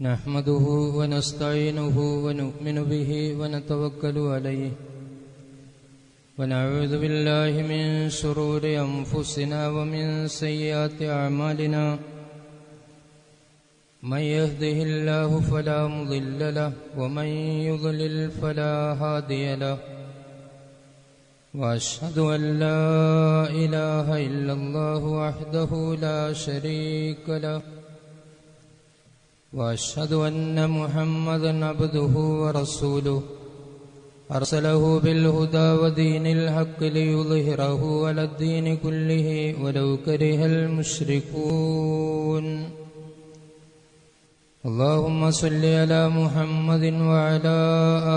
نحمده ونستعينه ونؤمن به ونتوكل عليه ونعوذ بالله من شرور أنفسنا ومن سيئات أعمالنا من يهده الله فلا مضل له ومن يضلل فلا هادي له وأشهد أن لا إله إلا الله وحده لا شريك له وأشهد أن محمدا عبده ورسوله أرسله بالهدى ودين الحق ليظهره على الدين كله ولو كره المشركون اللهم صل على محمد وعلى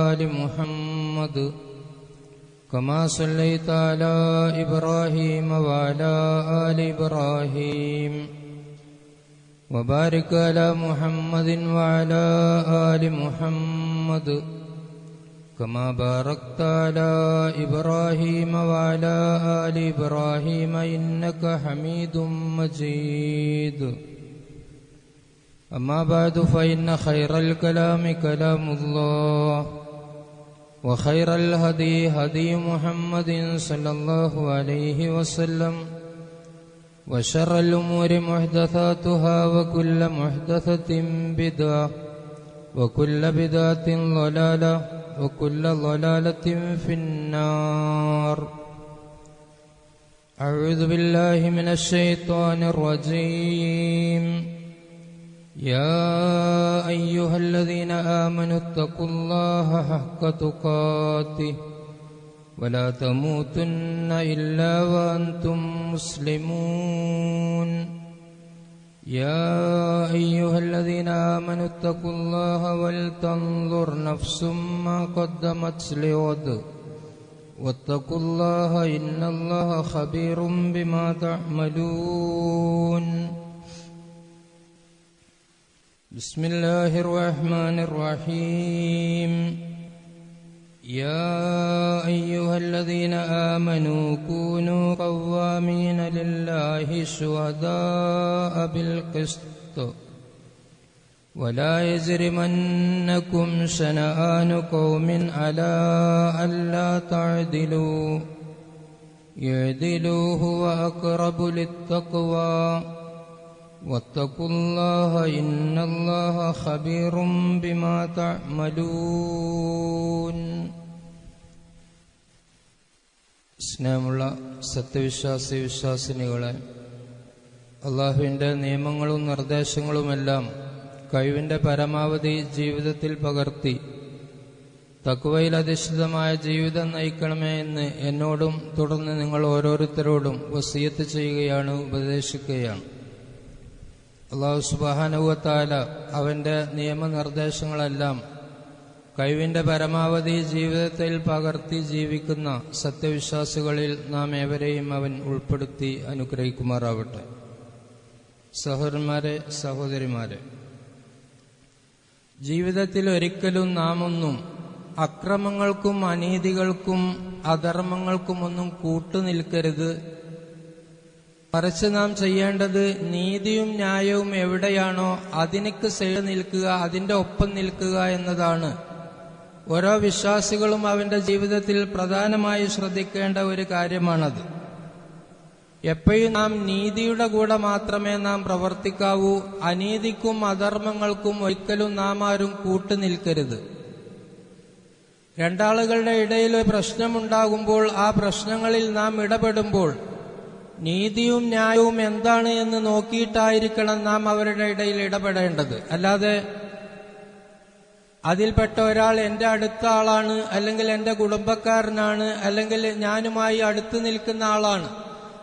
آل محمد كما صليت على إبراهيم وعلى آل إبراهيم وبارك على محمد وعلى آل محمد كما باركت على إبراهيم وعلى آل إبراهيم إنك حميد مجيد أما بعد فإن خير الكلام كلام الله وخير الهدي هدي محمد صلى الله عليه وسلم وشر الأمور محدثاتها وكل محدثة بدعة وكل بدعة ضلالة وكل ضلالة في النار. أعوذ بالله من الشيطان الرجيم. يا أيها الذين آمنوا اتقوا الله حق تقاته ولا تموتن إلا وأنتم مسلمون. يا أيها الذين آمنوا اتقوا الله ولتنظر نفس ما قدمت لغد واتقوا الله إن الله خبير بما تعملون. بسم الله الرحمن الرحيم. يا أيها الذين آمنوا كونوا قوامين لله شهداء بالقسط ولا يجرمنكم شنآن قوم على ألا تعدلوا اعدلوا هو أقرب للتقوى واتقوا الله إن الله خبير بما تعملون. സ്നേഹമുള്ള സത്യവിശ്വാസി വിശ്വാസിനികളെ, അള്ളാഹുവിൻ്റെ നിയമങ്ങളും നിർദ്ദേശങ്ങളുമെല്ലാം കഴിവിൻ്റെ പരമാവധി ജീവിതത്തിൽ പകർത്തി തഖ്വയിൽ അധിഷ്ഠിതമായ ജീവിതം നയിക്കണമേ എന്ന് എന്നോടും തുടർന്ന് നിങ്ങൾ ഓരോരുത്തരോടും വസിയത്ത് ചെയ്യുകയാണ്, ഉപദേശിക്കുകയാണ്. അല്ലാഹു സുബ്ഹാനഹു വ തആല അവന്റെ നിയമനിർദ്ദേശങ്ങളെല്ലാം കഴിവിന്റെ പരമാവധി ജീവിതത്തിൽ പകർത്തി ജീവിക്കുന്ന സത്യവിശ്വാസികളിൽ നാം ഏവരെയും അവൻ ഉൾപ്പെടുത്തി അനുഗ്രഹിക്കുമാറാവട്ടെ. സഹോദരന്മാരെ, സഹോദരിമാരെ, ജീവിതത്തിൽ ഒരിക്കലും നാം ഒന്നും അക്രമങ്ങൾക്കും അനീതികൾക്കും അധർമ്മങ്ങൾക്കും ഒന്നും കൂട്ടുനിൽക്കരുത്. മറിച്ച് നാം ചെയ്യേണ്ടത് നീതിയും ന്യായവും എവിടെയാണോ അതിനൊക്കെ സൈഡ് നിൽക്കുക, അതിന്റെ ഒപ്പം നിൽക്കുക എന്നതാണ്. ഓരോ വിശ്വാസികളും അവന്റെ ജീവിതത്തിൽ പ്രധാനമായി ശ്രദ്ധിക്കേണ്ട ഒരു കാര്യമാണത്. എപ്പോഴും നാം നീതിയുടെ കൂടെ മാത്രമേ നാം പ്രവർത്തിക്കാവൂ. അനീതിക്കും അധർമ്മങ്ങൾക്കും ഒരിക്കലും നാം ആരും കൂട്ടുനിൽക്കരുത്. രണ്ടാളുകളുടെ ഇടയിൽ പ്രശ്നമുണ്ടാകുമ്പോൾ ആ പ്രശ്നങ്ങളിൽ നാം ഇടപെടുമ്പോൾ നീതിയും ന്യായവും എന്താണ് എന്ന് നോക്കിയിട്ടായിരിക്കണം നാം അവരുടെ ഇടയിൽ ഇടപെടേണ്ടത്. അല്ലാതെ അതിൽപ്പെട്ട ഒരാൾ എന്റെ അടുത്ത ആളാണ്, അല്ലെങ്കിൽ എന്റെ കുടുംബക്കാരനാണ്, അല്ലെങ്കിൽ ഞാനുമായി അടുത്ത് നിൽക്കുന്ന ആളാണ്,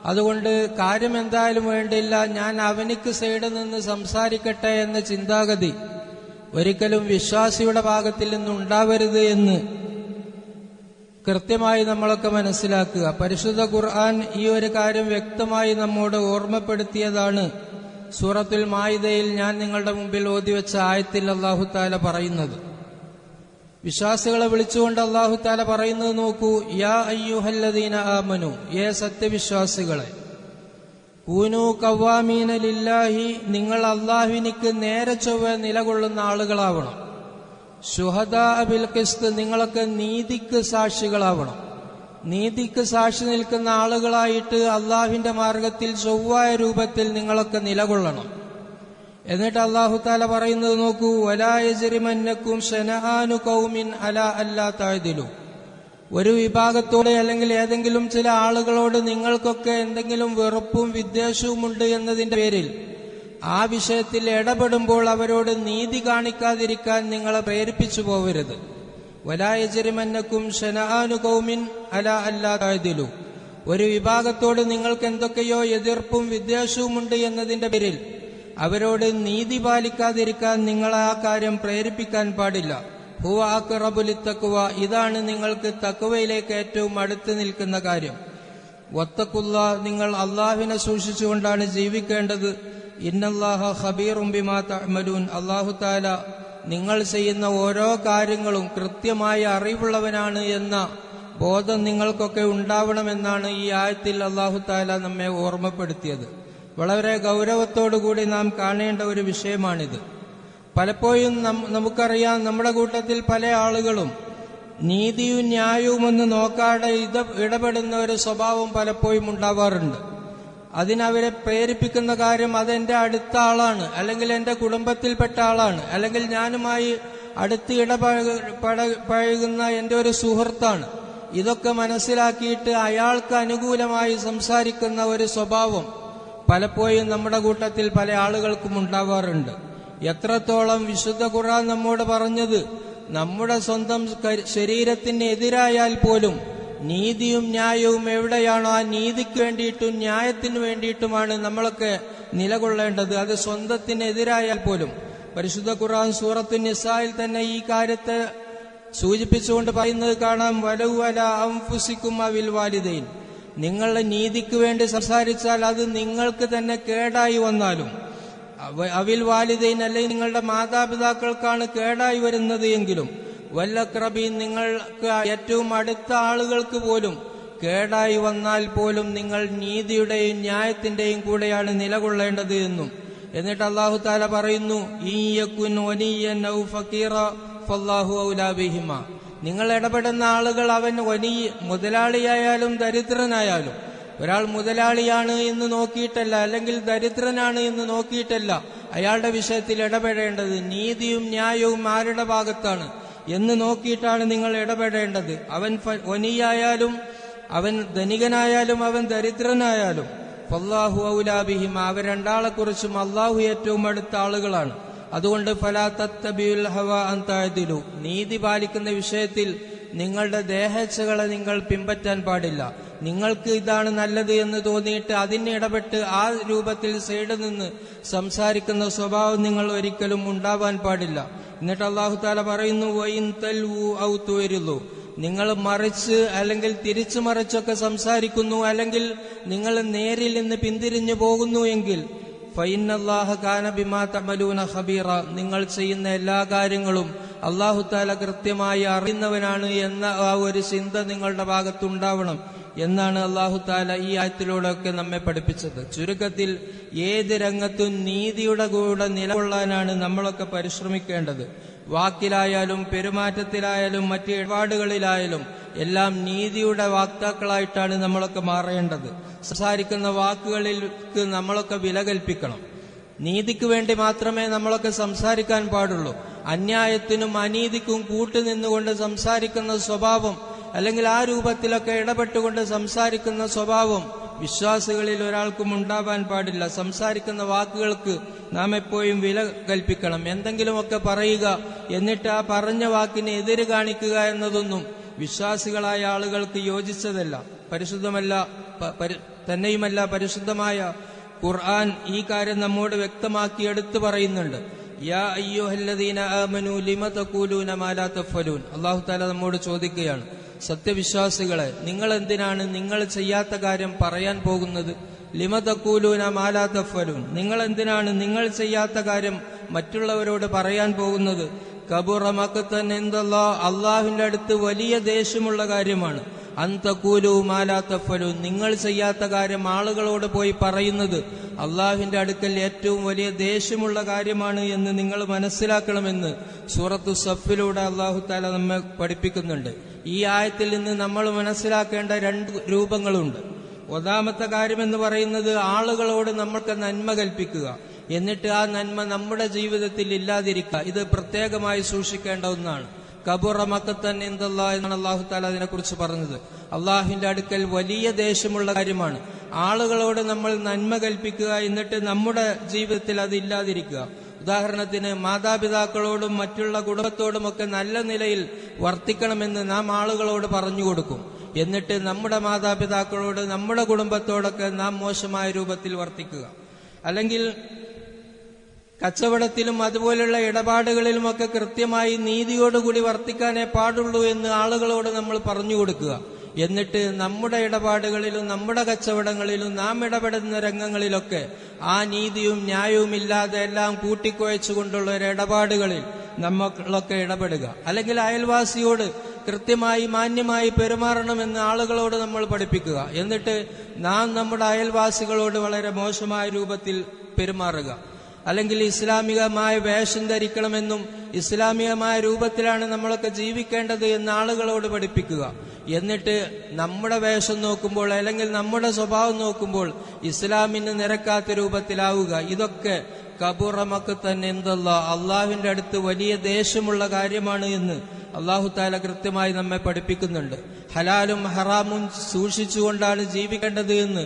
അതുകൊണ്ട് കാര്യം എന്തായാലും വേണ്ടില്ല, ഞാൻ അവനിക്ക് സൈഡിൽ നിന്ന് സംസാരിക്കട്ടെ എന്ന ചിന്താഗതി ഒരിക്കലും വിശ്വാസിയുടെ ഭാഗത്തിൽ നിന്നുണ്ടാവരുത് എന്ന് കൃത്യമായി നമ്മളൊക്കെ മനസ്സിലാക്കുക. പരിശുദ്ധ ഖുർആൻ ഈ ഒരു കാര്യം വ്യക്തമായി നമ്മോട് ഓർമ്മപ്പെടുത്തിയതാണ്. സൂറത്തുൽ മാഇദയിൽ ഞാൻ നിങ്ങളുടെ മുമ്പിൽ ഓതിവെച്ച ആയത്തിൽ അല്ലാഹു തആല പറയുന്നത്, വിശ്വാസികളെ വിളിച്ചുകൊണ്ട് അല്ലാഹു തആല പറയുന്നത് നോക്കൂ. യാ അയ്യുഹല്ലദീന ആമനു, ഏ സത്യവിശ്വാസികളെ, കൂനു കവ്വാമീന ലില്ലാഹി, നിങ്ങൾ അള്ളാഹുവിനിക്ക് നേരെ ചൊവ്വ നിലകൊള്ളുന്ന ആളുകളാവണം. ശുഹദാ ബിൽ ഖിസ്ത്, നിങ്ങളൊക്കെ നീതിക്ക് സാക്ഷികളാവണം. നീതിക്ക് സാക്ഷി നിൽക്കുന്ന ആളുകളായിട്ട് അള്ളാഹുവിന്റെ മാർഗത്തിൽ ചൊവ്വായ രൂപത്തിൽ നിങ്ങളൊക്കെ നിലകൊള്ളണം. എന്നിട്ട് അള്ളാഹു താല പറയുന്നത് നോക്കൂ, വലാ യജ്രിമന്നക്കും ശനആനു ഖൗമിൻ അലാ അല്ലാ തഅദിലു. ഒരു വിഭാഗത്തോട് അല്ലെങ്കിൽ ഏതെങ്കിലും ചില ആളുകളോട് നിങ്ങൾക്കൊക്കെ എന്തെങ്കിലും വെറുപ്പും വിദ്വേഷവും ഉണ്ട് എന്നതിന്റെ പേരിൽ ആ വിഷയത്തിൽ ഇടപെടുമ്പോൾ അവരോട് നീതി കാണിക്കാതിരിക്കാൻ നിങ്ങളെ പ്രേരിപ്പിച്ചു പോവരുത്. വലാ യജ്രിമന്നക്കും ശനആനു ഖൗമിൻ അലാ അല്ലാ തഅദിലു. ഒരു വിഭാഗത്തോട് നിങ്ങൾക്ക് എന്തൊക്കെയോ എതിർപ്പും വിദ്വേഷവും ഉണ്ട് എന്നതിന്റെ പേരിൽ അവരോട് നീതി പാലിക്കാതിരിക്കാൻ നിങ്ങളെ ആ കാര്യം പ്രേരിപ്പിക്കാൻ പാടില്ല. ഹുവ അഖ്റബു ലിത്തഖ്വ, ഇതാണ് നിങ്ങൾക്ക് തഖ്വയിലേക്ക് ഏറ്റവും അടുത്ത് നിൽക്കുന്ന കാര്യം. വത്തഖുല്ലാ, നിങ്ങൾ അള്ളാഹുവിനെ സൂക്ഷിച്ചുകൊണ്ടാണ് ജീവിക്കേണ്ടത്. ഇന്നല്ലാഹ ഖബീറും ബിമാ തഅമലൂൻ, അല്ലാഹു തആല നിങ്ങൾ ചെയ്യുന്ന ഓരോ കാര്യങ്ങളും കൃത്യമായ അറിവുള്ളവനാണ് എന്ന ബോധം നിങ്ങൾക്കൊക്കെ ഉണ്ടാവണമെന്നാണ് ഈ ആയത്തിൽ അല്ലാഹു തആല നമ്മെ ഓർമ്മപ്പെടുത്തിയത്. വളരെ ഗൗരവത്തോടുകൂടി നാം കാണേണ്ട ഒരു വിഷയമാണിത്. പലപ്പോഴും നമുക്കറിയാം, നമ്മുടെ കൂട്ടത്തിൽ പല ആളുകളും നീതിയും ന്യായവും ഒന്ന് നോക്കാതെ ഇടപെടുന്ന ഒരു സ്വഭാവം പലപ്പോഴും ഉണ്ടാവാറുണ്ട്. അതിനവരെ പ്രേരിപ്പിക്കുന്ന കാര്യം അതെന്റെ അടുത്ത ആളാണ്, അല്ലെങ്കിൽ എന്റെ കുടുംബത്തിൽപ്പെട്ട ആളാണ്, അല്ലെങ്കിൽ ഞാനുമായി അടുത്ത് ഇടപഴകുന്ന എന്റെ ഒരു സുഹൃത്താണ്. ഇതൊക്കെ മനസ്സിലാക്കിയിട്ട് അയാൾക്ക് അനുകൂലമായി സംസാരിക്കുന്ന ഒരു സ്വഭാവം പലപ്പോഴും നമ്മുടെ കൂട്ടത്തിൽ പല ആളുകൾക്കും ഉണ്ടാവാറുണ്ട്. എത്രത്തോളം വിശുദ്ധ ഖുർആൻ നമ്മോട് പറഞ്ഞത്, നമ്മുടെ സ്വന്തം ശരീരത്തിന് എതിരായാൽ പോലും നീതിയും ന്യായവും എവിടെയാണോ ആ നീതിക്ക് വേണ്ടിയിട്ടും ന്യായത്തിന് വേണ്ടിയിട്ടുമാണ് നമ്മളൊക്കെ നിലകൊള്ളേണ്ടത്. അത് സ്വന്തത്തിനെതിരായാൽ പോലും പരിശുദ്ധ ഖുർആൻ സൂറത്തു നിസായിൽ തന്നെ ഈ കാര്യത്തെ സൂചിപ്പിച്ചുകൊണ്ട് പറയുന്നത് കാണാം. വലൗ അലാ അൻഫുസികും അവിൽ വാലിദൈൻ, നിങ്ങളുടെ നീതിക്ക് വേണ്ടി സംസാരിച്ചാൽ അത് നിങ്ങൾക്ക് തന്നെ കേടായി വന്നാലും, അവിൽ വാലിദൈൻ, അല്ലെങ്കിൽ നിങ്ങളുടെ മാതാപിതാക്കൾക്കാണ് കേടായി വരുന്നത് എങ്കിലും, വല്ലഖ്റബീൻ, നിങ്ങൾക്ക് ഏറ്റവും അടുത്ത ആളുകൾക്ക് പോലും കേടായി വന്നാൽ പോലും നിങ്ങൾ നീതിയുടെയും ന്യായത്തിന്റെയും കൂടെയാണ് നിലകൊള്ളേണ്ടത് എന്നും. എന്നിട്ട് അല്ലാഹു തആല പറയുന്നു, ഇയകുൻ വലിയൻ ഔ ഫഖീറ ഫല്ലാഹു ഔലാ ബിഹിമാ, നിങ്ങൾ ഇടപെടുന്ന ആളുകൾ അവൻ മുതലാളിയായാലും ദരിദ്രനായാലും, ഒരാൾ മുതലാളിയാണ് എന്ന് നോക്കിയിട്ടല്ല, അല്ലെങ്കിൽ ദരിദ്രനാണ് എന്ന് നോക്കിയിട്ടല്ല അയാളുടെ വിഷയത്തിൽ ഇടപെടേണ്ടത്. നീതിയും ന്യായവും ആരുടെ ഭാഗത്താണ് എന്ന് നോക്കിയിട്ടാണ് നിങ്ങൾ ഇടപെടേണ്ടത്. അവൻ വനിയായാലും, അവൻ ധനികനായാലും, അവൻ ദരിദ്രനായാലും, ഫല്ലാഹു ഔലാ ബിഹിമാ, അവർ രണ്ടാളെക്കുറിച്ചും അള്ളാഹു ഏറ്റവും അടുത്ത ആളുകളാണ്. അതുകൊണ്ട് ഫലാ തത്തബിഉൽ ഹവാ അൻ തഅദിലു, നീതി പാലിക്കുന്ന വിഷയത്തിൽ നിങ്ങളുടെ ദേഹേച്ഛകളെ നിങ്ങൾ പിൻപറ്റാൻ പാടില്ല. നിങ്ങൾക്ക് ഇതാണ് നല്ലത് എന്ന് തോന്നിയിട്ട് അതിന് ഇടപെട്ട് ആ രൂപത്തിൽ സൈഡിൽ നിന്ന് സംസാരിക്കുന്ന സ്വഭാവം നിങ്ങൾ ഒരിക്കലും ഉണ്ടാവാൻ പാടില്ല. എന്നിട്ട് അല്ലാഹു തആല പറയുന്നു, വഇൻ തൽവു ഔ തുരിദു, നിങ്ങൾ മറിച്ച് അല്ലെങ്കിൽ തിരിച്ചു മറിച്ചൊക്കെ സംസാരിക്കുന്നു, അല്ലെങ്കിൽ നിങ്ങൾ നേരിൽ നിന്ന് പിന്തിരിഞ്ഞു പോകുന്നു എങ്കിൽ, ഫഇന്നല്ലാഹ കാന ബിമാ തഅമലൂന ഖബീറ, നിങ്ങൾ ചെയ്യുന്ന എല്ലാ കാര്യങ്ങളും അല്ലാഹു തആല കൃത്യമായി അറിയുന്നവനാണ് എന്ന ആ ഒരു ചിന്ത നിങ്ങളുടെ ഭാഗത്തുണ്ടാവണം എന്നാണ് അല്ലാഹു തആല ഈ ആയത്തിലൂടെയൊക്കെ നമ്മെ പഠിപ്പിച്ചത്. ചുരുക്കത്തിൽ ഏത് രംഗത്തും നീതിയുടെ കൂടെ നിലകൊള്ളാനാണ് നമ്മളൊക്കെ പരിശ്രമിക്കേണ്ടത്. വാക്കിലായാലും പെരുമാറ്റത്തിലായാലും മറ്റ് ഇടപാടുകളിലായാലും എല്ലാം നീതിയുടെ വാക്താക്കളായിട്ടാണ് നമ്മളൊക്കെ മാറേണ്ടത്. സംസാരിക്കുന്ന വാക്കുകളിലേക്ക് നമ്മളൊക്കെ വില കൽപ്പിക്കണം. നീതിക്ക് വേണ്ടി മാത്രമേ നമ്മളൊക്കെ സംസാരിക്കാൻ പാടുള്ളൂ. അന്യായത്തിനും അനീതിക്കും കൂട്ടുനിന്നുകൊണ്ട് സംസാരിക്കുന്ന സ്വഭാവം, അല്ലെങ്കിൽ ആ രൂപത്തിലൊക്കെ ഇടപെട്ടുകൊണ്ട് സംസാരിക്കുന്ന സ്വഭാവം വിശ്വാസികളിൽ ഒരാൾക്കും ഉണ്ടാവാൻ പാടില്ല. സംസാരിക്കുന്ന വാക്കുകൾക്ക് നാം എപ്പോഴും വില കൽപ്പിക്കണം. എന്തെങ്കിലുമൊക്കെ പറയുക, എന്നിട്ട് ആ പറഞ്ഞ വാക്കിനെ എതിര് കാണിക്കുക എന്നതൊന്നും വിശ്വാസികളായ ആളുകൾക്ക് യോജിച്ചതല്ല, പരിശുദ്ധമല്ല. തന്നെയുമല്ല, പരിശുദ്ധമായ ഖുർആൻ ഈ കാര്യം നമ്മോട് വ്യക്തമാക്കി എടുത്തു പറയുന്നുണ്ട്. യാ അയ്യുഹല്ലദീന ആമനൂ ലിമ തഖൂലൂന മാ ലാ തഫ്അലൂൻ. അല്ലാഹു തആല നമ്മോട് ചോദിക്കുകയാണ്, സത്യവിശ്വാസികളെ, നിങ്ങൾ എന്തിനാണ് നിങ്ങൾ ചെയ്യാത്ത കാര്യം പറയാൻ പോകുന്നത്? ലിമ തഖൂലൂന മാ ലാ തഫ്അലൂൻ, നിങ്ങൾ എന്തിനാണ് നിങ്ങൾ ചെയ്യാത്ത കാര്യം മറ്റുള്ളവരോട് പറയാൻ പോകുന്നത്? കബുറ മഖ്തൻ ഇൻദല്ലാഹ്, അല്ലാഹുവിന്റെ അടുത്ത് വലിയ ദേഷ്യമുള്ള കാര്യമാണ്. അൻ തഖൂലൂ മാ ലാ തഫ്അലൂൻ, നിങ്ങൾ ചെയ്യാത്ത കാര്യം ആളുകളോട് പോയി പറയുന്നത് അള്ളാഹുവിന്റെ അടുക്കൽ ഏറ്റവും വലിയ ദേഷ്യമുള്ള കാര്യമാണ് എന്ന് നിങ്ങൾ മനസ്സിലാക്കണമെന്ന് സൂറത്തു സഫിലൂടെ അള്ളാഹു തആല നമ്മെ പഠിപ്പിക്കുന്നുണ്ട്. ഈ ആയത്തിൽ നിന്ന് നമ്മൾ മനസ്സിലാക്കേണ്ട 2 രൂപങ്ങളുണ്ട്. ഒന്നാമത്തെ കാര്യമെന്ന് പറയുന്നത് ആളുകളോട് നമ്മൾക്ക് നന്മ കൽപ്പിക്കുക, എന്നിട്ട് ആ നന്മ നമ്മുടെ ജീവിതത്തിൽ ഇല്ലാതിരിക്കുക. ഇത് പ്രത്യേകമായി സൂക്ഷിക്കേണ്ട ഒന്നാണ്. കബുറ മഖ്തൻ ഇൻദല്ലാഹ് എന്നാണ് അല്ലാഹു തആല അതിനെക്കുറിച്ച് പറഞ്ഞത്. അള്ളാഹുവിന്റെ അടുക്കൽ വലിയ ദേഷ്യമുള്ള കാര്യമാണ് ആളുകളോട് നമ്മൾ നന്മ കൽപ്പിക്കുക, എന്നിട്ട് നമ്മുടെ ജീവിതത്തിൽ അത് ഇല്ലാതിരിക്കുക. ഉദാഹരണത്തിന് മാതാപിതാക്കളോടും മറ്റുള്ള കുടുംബത്തോടുമൊക്കെ നല്ല നിലയിൽ വർത്തിക്കണമെന്ന് നാം ആളുകളോട് പറഞ്ഞു കൊടുക്കും, എന്നിട്ട് നമ്മുടെ മാതാപിതാക്കളോട് നമ്മുടെ കുടുംബത്തോടൊക്കെ നാം മോശമായ രൂപത്തിൽ വർത്തിക്കുക. അല്ലെങ്കിൽ കച്ചവടത്തിലും അതുപോലുള്ള ഇടപാടുകളിലുമൊക്കെ കൃത്യമായി നീതിയോടുകൂടി വർത്തിക്കാനേ പാടുള്ളൂ എന്ന് ആളുകളോട് നമ്മൾ പറഞ്ഞു കൊടുക്കുക, എന്നിട്ട് നമ്മുടെ ഇടപാടുകളിലും നമ്മുടെ കച്ചവടങ്ങളിലും നാം ഇടപെടുന്ന രംഗങ്ങളിലൊക്കെ ആ നീതിയും ന്യായവും ഇല്ലാതെ എല്ലാം കൂട്ടിക്കുഴച്ചുകൊണ്ടുള്ള ഒരു ഇടപാടുകളിൽ നമ്മളൊക്കെ ഇടപെടുക. അല്ലെങ്കിൽ അയൽവാസിയോട് കൃത്യമായി മാന്യമായി പെരുമാറണമെന്ന് ആളുകളോട് നമ്മൾ പഠിപ്പിക്കുക, എന്നിട്ട് നാം നമ്മുടെ അയൽവാസികളോട് വളരെ മോശമായ രൂപത്തിൽ പെരുമാറുക. അല്ലെങ്കിൽ ഇസ്ലാമികമായ വേഷം ധരിക്കണമെന്നും ഇസ്ലാമികമായ രൂപത്തിലാണ് നമ്മളൊക്കെ ജീവിക്കേണ്ടത് എന്ന് ആളുകളോട് പഠിപ്പിക്കുക, എന്നിട്ട് നമ്മുടെ വേഷം നോക്കുമ്പോൾ അല്ലെങ്കിൽ നമ്മുടെ സ്വഭാവം നോക്കുമ്പോൾ ഇസ്ലാമിന് നിരക്കാത്ത രൂപത്തിലാവുക. ഇതൊക്കെ കബുറ മഖ്തൻ ഇൻദല്ലാഹ്, അള്ളാഹുവിന്റെ അടുത്ത് വലിയ ദേഷ്യമുള്ള കാര്യമാണ് എന്ന് അള്ളാഹു തആല കൃത്യമായി നമ്മെ പഠിപ്പിക്കുന്നുണ്ട്. ഹലാലും ഹറാമും സൂക്ഷിച്ചുകൊണ്ടാണ് ജീവിക്കേണ്ടത് എന്ന്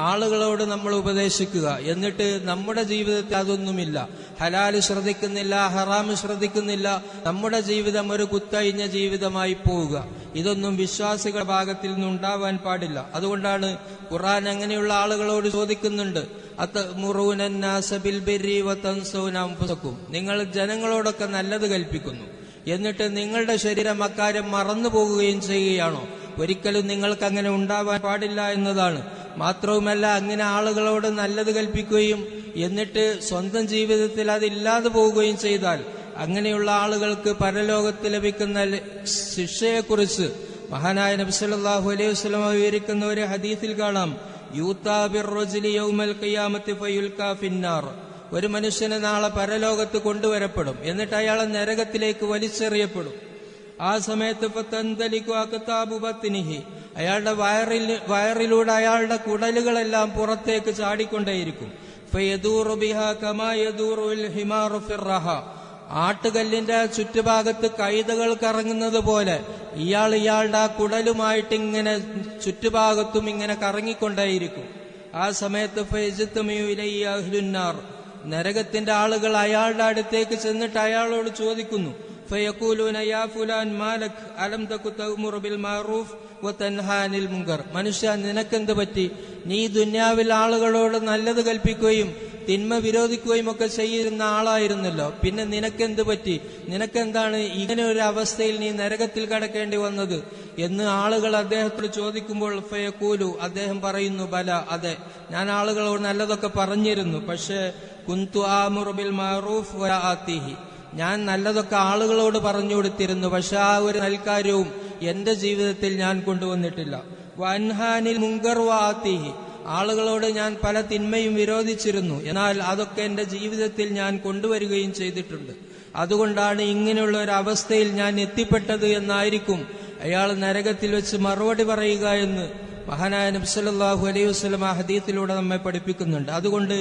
ആളുകളോട് നമ്മൾ ഉപദേശിക്കുക, എന്നിട്ട് നമ്മുടെ ജീവിതത്തിൽ അതൊന്നുമില്ല. ഹലാല് ശ്രദ്ധിക്കുന്നില്ല, ഹറാമ് ശ്രദ്ധിക്കുന്നില്ല, നമ്മുടെ ജീവിതം ഒരു കുത്തഴിഞ്ഞ ജീവിതമായി പോവുക. ഇതൊന്നും വിശ്വാസികളുടെ ഭാഗത്തിൽ നിന്നുണ്ടാവാൻ പാടില്ല. അതുകൊണ്ടാണ് ഖുർആൻ അങ്ങനെയുള്ള ആളുകളോട് ചോദിക്കുന്നുണ്ട്, അതഅ്മുറൂന അന്നാസ ബിൽ ബിർരി വതൻസൗന അൻഫുസകും, നിങ്ങൾ ജനങ്ങളോടൊക്കെ നല്ലത് കൽപ്പിക്കുന്നു, എന്നിട്ട് നിങ്ങളുടെ ശരീരം അക്കാര്യം മറന്നു പോകുകയും ചെയ്യുകയാണോ? ഒരിക്കലും നിങ്ങൾക്ക് അങ്ങനെ ഉണ്ടാവാൻ പാടില്ല എന്നതാണ്. മാത്രവുമല്ല, അങ്ങനെ ആളുകളോട് നല്ലത് കൽപ്പിക്കുകയും എന്നിട്ട് സ്വന്തം ജീവിതത്തിൽ അതില്ലാതെ പോവുകയും ചെയ്താൽ അങ്ങനെയുള്ള ആളുകൾക്ക് പരലോകത്ത് ലഭിക്കുന്ന ശിക്ഷയെക്കുറിച്ച് മഹാനായ നബി സല്ലല്ലാഹു അലൈഹി വസല്ലം വിവരിക്കുന്ന ഒരു ഹദീസിൽ കാണാം, യൂതാ ബിർറജുലി യൗമൽ ഖിയാമത്തി ഫയുൽകാ ഫിന്നാർ, ഒരു മനുഷ്യന് നാളെ പരലോകത്ത് കൊണ്ടുവരപ്പെടും, എന്നിട്ട് അയാളെ നരകത്തിലേക്ക് വലിച്ചെറിയപ്പെടും. ആ സമയത്ത് ഫതന്തലികു അക്താബു ബത്നിഹി, അയാളുടെ വയറിലൂടെ അയാളുടെ കുടലുകളെല്ലാം പുറത്തേക്ക് ചാടിക്കൊണ്ടേയിരിക്കും. ഫയദൂറു ബിഹാ കമാ യദൂറുൽ ഹിമാറു ഫിർറഹ, ആട്ടുകല്ലിന്റെ ചുറ്റുഭാഗത്ത് കൈതകൾ കറങ്ങുന്നത് പോലെ ഇയാളുടെ ആ കുടലുമായിട്ട് ഇങ്ങനെ ചുറ്റുഭാഗത്തും ഇങ്ങനെ കറങ്ങിക്കൊണ്ടേയിരിക്കും. ആ സമയത്ത് ഫയജ്തമിഉ ഇലൈഹി അഹ്ലുന്നാർ, നരകത്തിന്റെ ആളുകൾ അയാളുടെ അടുത്തേക്ക് ചെന്നിട്ട് അയാളോട് ചോദിക്കുന്നു, ഫയഖൂലൂന യാ ഫുലാൻ മാലക് അലം തകു തഅ്മുറു ബിൽ മഅറൂഫ് വതൻഹാ അനിൽ മുൻകർ, മനുഷ്യ നിനക്കെന്ത് പറ്റി? നീ ദുനിയാവിൽ ആളുകളോട് നല്ലത് കൽപ്പിക്കുകയും തിന്മ വിരോധിക്കുകയും ഒക്കെ ചെയ്യുന്ന ആളായിരുന്നല്ലോ, പിന്നെ നിനക്കെന്ത് പറ്റി? നിനക്കെന്താണ് ഇങ്ങനെ ഒരു അവസ്ഥയിൽ നീ നരകത്തിൽ കടക്കേണ്ടി വന്നത് എന്ന് ആളുകൾ അദ്ദേഹത്തോട് ചോദിക്കുമ്പോൾ ഫയഖൂലു, അദ്ദേഹം പറയുന്നു, ബല, അതെ, ഞാൻ ആളുകളോട് നല്ലതൊക്കെ പറഞ്ഞിരുന്നു, പക്ഷേ കുന്തു ആമുറു ബിൽ മഅറൂഫ് വലാ ആതിഹി, ഞാൻ നല്ലതൊക്കെ ആളുകളോട് പറഞ്ഞു കൊടുത്തിരുന്നു, പക്ഷെ ആ ഒരു നൽകാര്യവും എന്റെ ജീവിതത്തിൽ ഞാൻ കൊണ്ടുവന്നിട്ടില്ല. വൻഹാനിൽ മുങ്കർ വാതിഹി, ആളുകളോട് ഞാൻ പല തിന്മയും വിരോധിച്ചിരുന്നു, എന്നാൽ അതൊക്കെ എന്റെ ജീവിതത്തിൽ ഞാൻ കൊണ്ടുവരികയും ചെയ്തിട്ടുണ്ട്. അതുകൊണ്ടാണ് ഇങ്ങനെയുള്ള ഒരു അവസ്ഥയിൽ ഞാൻ എത്തിപ്പെട്ടത് എന്നായിരിക്കും അയാൾ നരകത്തിൽ വെച്ച് മറുപടി പറയുക എന്ന് മഹാനായ നബി സല്ലല്ലാഹു അലൈഹി വസല്ലം ആ ഹദീസിലൂടെ നമ്മെ പഠിപ്പിക്കുന്നുണ്ട്. അതുകൊണ്ട്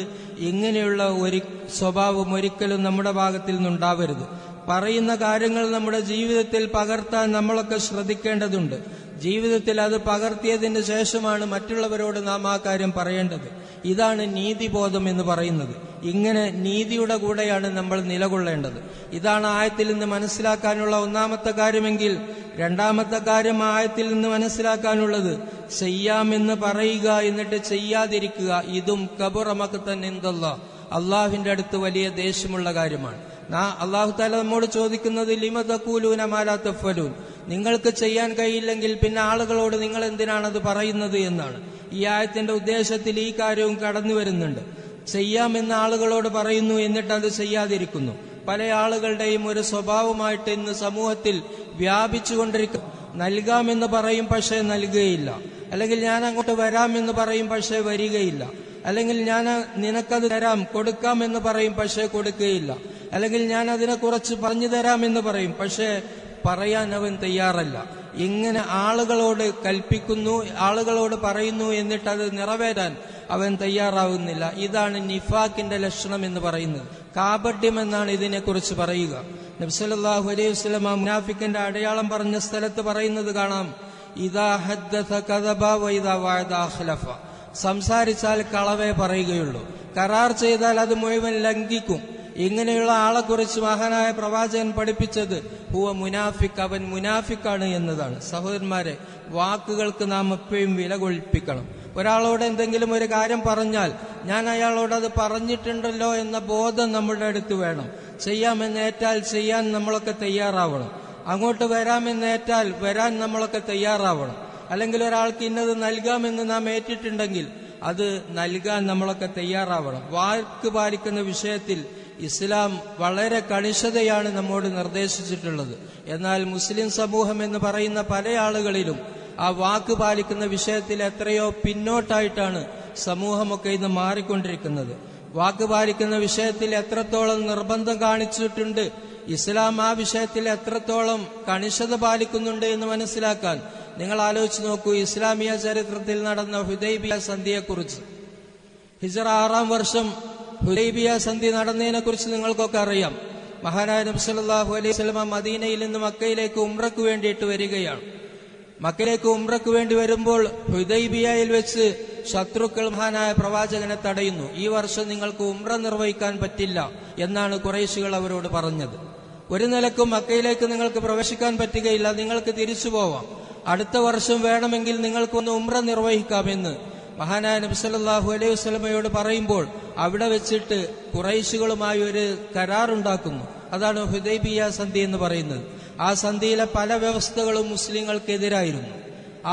ഇങ്ങനെയുള്ള ഒരു സ്വഭാവം ഒരിക്കലും നമ്മുടെ ഭാഗത്തിൽ നിന്നുണ്ടാവരുത്. പറയുന്ന കാര്യങ്ങൾ നമ്മുടെ ജീവിതത്തിൽ പകർത്താൻ നമ്മളൊക്കെ ശ്രദ്ധിക്കേണ്ടതുണ്ട്. ജീവിതത്തിൽ അത് പകർത്തിയതിന് ശേഷമാണ് മറ്റുള്ളവരോട് നാം ആ കാര്യം പറയേണ്ടത്. ഇതാണ് നീതിബോധം എന്ന് പറയുന്നത്. ഇങ്ങനെ നീതിയുടെ കൂടെയാണ് നമ്മൾ നിലകൊള്ളേണ്ടത്. ഇതാണ് ആയത്തിൽ നിന്ന് മനസ്സിലാക്കാനുള്ള ഒന്നാമത്തെ കാര്യമെങ്കിൽ, രണ്ടാമത്തെ കാര്യം ആയത്തിൽ നിന്ന് മനസ്സിലാക്കാനുള്ളത് ചെയ്യാമെന്ന് പറയുക എന്നിട്ട് ചെയ്യാതിരിക്കുക. ഇതും കബുറ മഖ്തൻ ഇൻദല്ലാഹ്, അള്ളാഹുവിന്റെ അടുത്ത് വലിയ ദേഷ്യമുള്ള കാര്യമാണ്. അള്ളാഹു തആല നമ്മോട് ചോദിക്കുന്നത്, ലിമ തഖൂലൂന മാ ലാ തഫ്അലൂൻ, നിങ്ങൾക്ക് ചെയ്യാൻ കഴിയില്ലെങ്കിൽ പിന്നെ ആളുകളോട് നിങ്ങൾ എന്തിനാണത് പറയുന്നത് എന്നാണ്. ഈ ആയത്തിന്റെ ഉദ്ദേശത്തിൽ ഈ കാര്യവും കടന്നു വരുന്നുണ്ട്. ചെയ്യാമെന്ന് ആളുകളോട് പറയുന്നു, എന്നിട്ട് അത് ചെയ്യാതിരിക്കുന്നു. പല ആളുകളുടെയും ഒരു സ്വഭാവമായിട്ട് ഇന്ന് സമൂഹത്തിൽ വ്യാപിച്ചുകൊണ്ടിരിക്കും. നൽകാമെന്ന് പറയും പക്ഷേ നൽകുകയില്ല, അല്ലെങ്കിൽ ഞാൻ അങ്ങോട്ട് വരാമെന്ന് പറയും പക്ഷേ വരികയില്ല, അല്ലെങ്കിൽ ഞാൻ നിനക്കത് തരാം കൊടുക്കാമെന്ന് പറയും പക്ഷേ കൊടുക്കുകയില്ല, അല്ലെങ്കിൽ ഞാൻ അതിനെ കുറിച്ച് പറഞ്ഞു തരാമെന്ന് പറയും പക്ഷേ പറയാൻ അവൻ തയ്യാറല്ല. ഇങ്ങനെ ആളുകളോട് കൽപ്പിക്കുന്നു, ആളുകളോട് പറയുന്നു, എന്നിട്ട് അത് നിറവേറ്റാൻ അവൻ തയ്യാറാവുന്നില്ല. ഇതാണ് നിഫാഖിന്റെ ലക്ഷണം എന്ന് പറയുന്നത്. കാപട്യം എന്നാണ് ഇതിനെക്കുറിച്ച് പറയുക. നബി സല്ലല്ലാഹു അലൈഹി വസല്ലം മുനാഫിക്കിന്റെ അടയാളം പറഞ്ഞ സ്ഥലത്ത് പറയുന്നത് കാണാം, ഇദാ ഹദ്ദസ കദബ വ ഇദാ വഅദ അഖ്ലഫ. സംസാരിച്ചാൽ കളവേ പറയുകയുള്ളൂ, കരാർ ചെയ്താൽ അത് മുഴുവൻ ലംഘിക്കും. ഇങ്ങനെയുള്ള ആളെക്കുറിച്ച് മഹാനായ പ്രവാചകൻ പഠിപ്പിച്ചത് ഹുവ മുനാഫിക്, അവൻ മുനാഫിക്കാണ് എന്നതാണ്. സഹോദരന്മാരെ, വാക്കുകൾക്ക് നാം എപ്പോഴും വില കൊള്ളിപ്പിക്കണം. ഒരാളോട് എന്തെങ്കിലും ഒരു കാര്യം പറഞ്ഞാൽ ഞാൻ അയാളോട് അത് പറഞ്ഞിട്ടുണ്ടല്ലോ എന്ന ബോധം നമ്മുടെ അടുത്ത് വേണം. ചെയ്യാമെന്നേറ്റാൽ ചെയ്യാൻ നമ്മളൊക്കെ തയ്യാറാവണം. അങ്ങോട്ട് വരാമെന്നേറ്റാൽ വരാൻ നമ്മളൊക്കെ തയ്യാറാവണം. അല്ലെങ്കിൽ ഒരാൾക്ക് ഇന്നത് നൽകാമെന്ന് നാം ഏറ്റിട്ടുണ്ടെങ്കിൽ അത് നൽകാൻ നമ്മളൊക്കെ തയ്യാറാവണം. വാക്ക് പാലിക്കുന്ന വിഷയത്തിൽ ഇസ്ലാം വളരെ കണിശതയാണ് നമ്മോട് നിർദ്ദേശിച്ചിട്ടുള്ളത്. എന്നാൽ മുസ്ലിം സമൂഹം എന്ന് പറയുന്ന പല ആളുകളിലും ആ വാക്ക് പാലിക്കുന്ന വിഷയത്തിൽ എത്രയോ പിന്നോട്ടായിട്ടാണ് സമൂഹമൊക്കെ ഇന്ന് മാറിക്കൊണ്ടിരിക്കുന്നത്. വാക്ക് പാലിക്കുന്ന വിഷയത്തിൽ എത്രത്തോളം നിർബന്ധം കാണിച്ചിട്ടുണ്ട്, ഇസ്ലാം ആ വിഷയത്തിൽ എത്രത്തോളം കണിശത പാലിക്കുന്നുണ്ട് എന്ന് മനസ്സിലാക്കാൻ നിങ്ങൾ ആലോചിച്ച് നോക്കൂ. ഇസ്ലാമിക ചരിത്രത്തിൽ നടന്ന ഹുദൈബിയ സന്ധിയെക്കുറിച്ച്, ഹിജ്റ 6-ാം വർഷം ഹുദൈബിയ സന്ധി നടന്നതിനെക്കുറിച്ച് നിങ്ങൾക്കൊക്കെ അറിയാം. മഹാനായ നബി സല്ലല്ലാഹു അലൈഹി വസല്ലം മദീനയിൽ നിന്ന് മക്കയിലേക്ക് ഉംറയ്ക്ക് വേണ്ടിയിട്ട് വരികയാണ്. മക്കയിലേക്ക് ഉംറയ്ക്ക് വേണ്ടി വരുമ്പോൾ ഹുദൈബിയയിൽ വെച്ച് ശത്രുക്കൾ മഹാനായ പ്രവാചകനെ തടയുന്നു. ഈ വർഷം നിങ്ങൾക്ക് ഉംറ നിർവഹിക്കാൻ പറ്റില്ല എന്നാണ് ഖുറൈശികൾ അവരോട് പറഞ്ഞത്. ഒരു നിലക്കും മക്കയിലേക്ക് നിങ്ങൾക്ക് പ്രവേശിക്കാൻ പറ്റുകയില്ല, നിങ്ങൾക്ക് തിരിച്ചു പോവാം, അടുത്ത വർഷം വേണമെങ്കിൽ നിങ്ങൾക്കൊന്ന് ഉംറ നിർവഹിക്കാമെന്ന് മഹാനായ നബി സല്ലല്ലാഹു അലൈഹി വസല്ലമയോട് പറയുമ്പോൾ അവിടെ വെച്ചിട്ട് ഖുറൈശികളുമായി ഒരു കരാറുണ്ടാക്കുന്നു. അതാണ് ഹുദൈബിയ സന്ധി എന്ന് പറയുന്നത്. ആ സന്ധിയിലെ പല വ്യവസ്ഥകളും മുസ്ലിങ്ങൾക്കെതിരായിരുന്നു.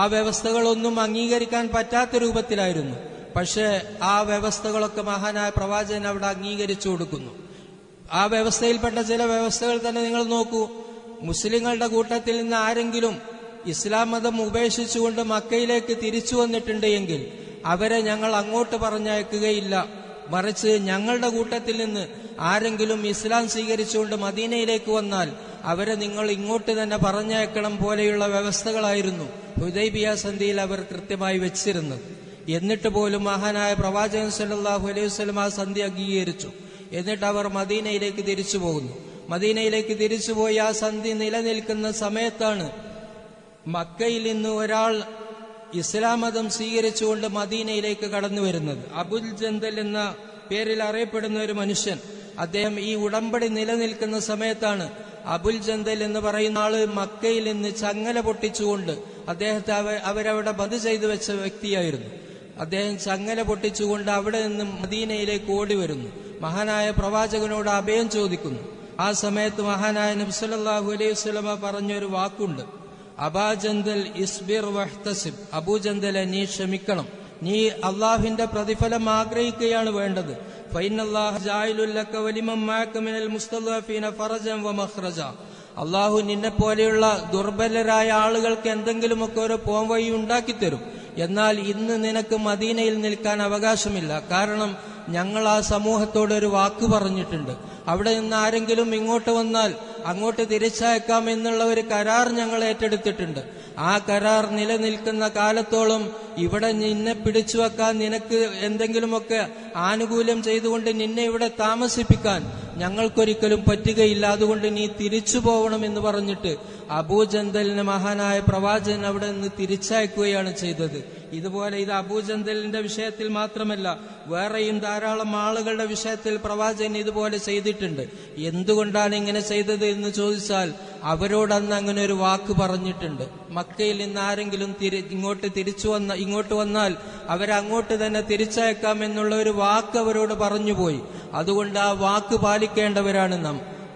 ആ വ്യവസ്ഥകളൊന്നും അംഗീകരിക്കാൻ പറ്റാത്ത രൂപത്തിലായിരുന്നു. പക്ഷേ ആ വ്യവസ്ഥകളൊക്കെ മഹാനായ പ്രവാചകൻ അവിടെ അംഗീകരിച്ചു കൊടുക്കുന്നു. ആ വ്യവസ്ഥയിൽപ്പെട്ട ചില വ്യവസ്ഥകൾ തന്നെ നിങ്ങൾ നോക്കൂ. മുസ്ലിങ്ങളുടെ കൂട്ടത്തിൽ നിന്ന് ആരെങ്കിലും ഇസ്ലാം മതം ഉപേക്ഷിച്ചുകൊണ്ട് മക്കയിലേക്ക് തിരിച്ചു വന്നിട്ടുണ്ട് എങ്കിൽ അവരെ ഞങ്ങൾ അങ്ങോട്ട് പറഞ്ഞയക്കുകയില്ല, മറിച്ച് ഞങ്ങളുടെ കൂട്ടത്തിൽ നിന്ന് ആരെങ്കിലും ഇസ്ലാം സ്വീകരിച്ചുകൊണ്ട് മദീനയിലേക്ക് വന്നാൽ അവരെ നിങ്ങൾ ഇങ്ങോട്ട് തന്നെ പറഞ്ഞയക്കണം പോലെയുള്ള വ്യവസ്ഥകളായിരുന്നു ഹുദൈബിയ സന്ധിയിൽ അവർ കൃത്യമായി വെച്ചിരുന്നത്. എന്നിട്ട് പോലും മഹാനായ പ്രവാചകൻ സല്ലല്ലാഹു അലൈഹി വസല്ലം ആ സന്ധി അംഗീകരിച്ചു. എന്നിട്ട് അവർ മദീനയിലേക്ക് തിരിച്ചു പോകുന്നു. മദീനയിലേക്ക് തിരിച്ചുപോയി ആ സന്ധി നിലനിൽക്കുന്ന സമയത്താണ് മക്കയിൽ നിന്ന് ഒരാൾ ഇസ്ലാം മതം സ്വീകരിച്ചുകൊണ്ട് മദീനയിലേക്ക് കടന്നു വരുന്നത്. അബുൽ ജന്തൽ എന്ന പേരിൽ അറിയപ്പെടുന്ന ഒരു മനുഷ്യൻ. അദ്ദേഹം ഈ ഉടമ്പടി നിലനിൽക്കുന്ന സമയത്താണ് അബുൽ ജന്തൽ എന്ന് പറയുന്ന ആള് മക്കയിൽ നിന്ന് ചങ്ങല പൊട്ടിച്ചുകൊണ്ട് അദ്ദേഹത്തെ അവരവിടെ ബദ് ചെയ്തു വെച്ച വ്യക്തിയായിരുന്നു. അദ്ദേഹം ചങ്ങല പൊട്ടിച്ചുകൊണ്ട് അവിടെ നിന്ന് മദീനയിലേക്ക് ഓടി വരുന്നു. മഹാനായ പ്രവാചകനോട് അഭയം ചോദിക്കുന്നു. ആ സമയത്ത് മഹാനായ നബി സല്ലല്ലാഹു അലൈഹി വസല്ലമ പറഞ്ഞൊരു വാക്കുണ്ട്, അബാജന്തൽ ഇസ്ബിർ വഹ്തസിബ്. അബൂജന്തലെ, നീ ക്ഷമിക്കണം, നീ അള്ളാഹുവിന്റെ പ്രതിഫലം ആഗ്രഹിക്കുകയാണ് വേണ്ടത്. ഫൈനല്ലാഹ ജായിലുൽ ലക വലിമൻ മഅക മിനൽ മുസ്തദഅഫീന ഫറജൻ വമഖ്റജ. അള്ളാഹു നിന്നെ പോലെയുള്ള ദുർബലരായ ആളുകൾക്ക് എന്തെങ്കിലുമൊക്കെ ഒരു പോംവഴി ഉണ്ടാക്കിത്തരും. എന്നാൽ ഇന്ന് നിനക്ക് മദീനയിൽ നിൽക്കാൻ അവകാശമില്ല. കാരണം ഞങ്ങൾ ആ സമൂഹത്തോട് ഒരു വാക്ക് പറഞ്ഞിട്ടുണ്ട്. അവിടെ നിന്ന് ആരെങ്കിലും ഇങ്ങോട്ട് വന്നാൽ അങ്ങോട്ട് തിരിച്ചയക്കാം എന്നുള്ള ഒരു കരാർ ഞങ്ങൾ ഏറ്റെടുത്തിട്ടുണ്ട്. ആ കരാർ നിലനിൽക്കുന്ന കാലത്തോളം ഇവിടെ നിന്നെ പിടിച്ചു വെക്കാൻ, നിനക്ക് എന്തെങ്കിലുമൊക്കെ ആനുകൂല്യം ചെയ്തുകൊണ്ട് നിന്നെ ഇവിടെ താമസിപ്പിക്കാൻ ഞങ്ങൾക്കൊരിക്കലും പറ്റുകയില്ല. അതുകൊണ്ട് നീ തിരിച്ചു പോകണമെന്ന് പറഞ്ഞിട്ട് അബൂജന്തലിനെ മഹാനായ പ്രവാചകൻ അവിടെ നിന്ന് തിരിച്ചയക്കുകയാണ് ചെയ്തത്. ഇതുപോലെ ഇത് അബൂജന്തലിന്റെ വിഷയത്തിൽ മാത്രമല്ല, വേറെയും ധാരാളം ആളുകളുടെ വിഷയത്തിൽ പ്രവാചകൻ ഇതുപോലെ ചെയ്തിട്ടുണ്ട്. എന്തുകൊണ്ടാണ് ഇങ്ങനെ ചെയ്തത് എന്ന് ചോദിച്ചാൽ അവരോട് അന്ന് അങ്ങനെ ഒരു വാക്ക് പറഞ്ഞിട്ടുണ്ട്. മക്കയിൽ നിന്ന് ആരെങ്കിലും ഇങ്ങോട്ട് വന്നാൽ അവരങ്ങോട്ട് തന്നെ തിരിച്ചയക്കാം എന്നുള്ള ഒരു വാക്ക് അവരോട് പറഞ്ഞുപോയി. അതുകൊണ്ട് ആ വാക്ക് പാലിക്കേണ്ടവരാണ്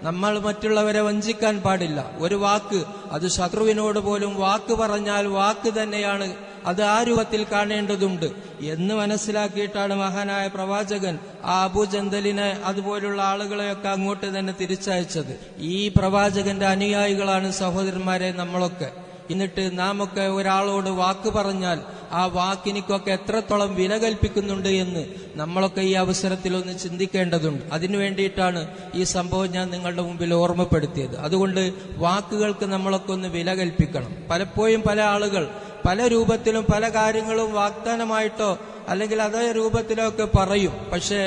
നമ്മൾ മറ്റുള്ളവരെ വഞ്ചിക്കാൻ പാടില്ല. ഒരു വാക്ക്, അത് ശത്രുവിനോട് പോലും വാക്ക് പറഞ്ഞാൽ വാക്ക് തന്നെയാണ്, അത് ആ രൂപത്തിൽ കാണേണ്ടതുണ്ട് എന്ന് മനസ്സിലാക്കിയിട്ടാണ് മഹാനായ പ്രവാചകൻ ആ അബൂജന്തലിനെ അതുപോലുള്ള ആളുകളെയൊക്കെ അങ്ങോട്ട് തന്നെ തിരിച്ചയച്ചത്. ഈ പ്രവാചകന്റെ അനുയായികളാണ് സഹോദരന്മാരെ നമ്മളൊക്കെ. എന്നിട്ട് നാം ഒക്കെ ഒരാളോട് വാക്ക് പറഞ്ഞാൽ ആ വാക്കിനിക്കൊക്കെ എത്രത്തോളം വില കൽപ്പിക്കുന്നുണ്ട് എന്ന് നമ്മളൊക്കെ ഈ അവസരത്തിൽ ഒന്ന് ചിന്തിക്കേണ്ടതുണ്ട്. അതിനു വേണ്ടിയിട്ടാണ് ഈ സംഭവം ഞാൻ നിങ്ങളുടെ മുമ്പിൽ ഓർമ്മപ്പെടുത്തിയത്. അതുകൊണ്ട് വാക്കുകൾക്ക് നമ്മളൊക്കെ ഒന്ന് വില കൽപ്പിക്കണം. പലപ്പോഴും പല ആളുകൾ പല രൂപത്തിലും പല കാര്യങ്ങളും വാഗ്ദാനമായിട്ടോ അല്ലെങ്കിൽ അതേ രൂപത്തിലോ ഒക്കെ പറയും. പക്ഷേ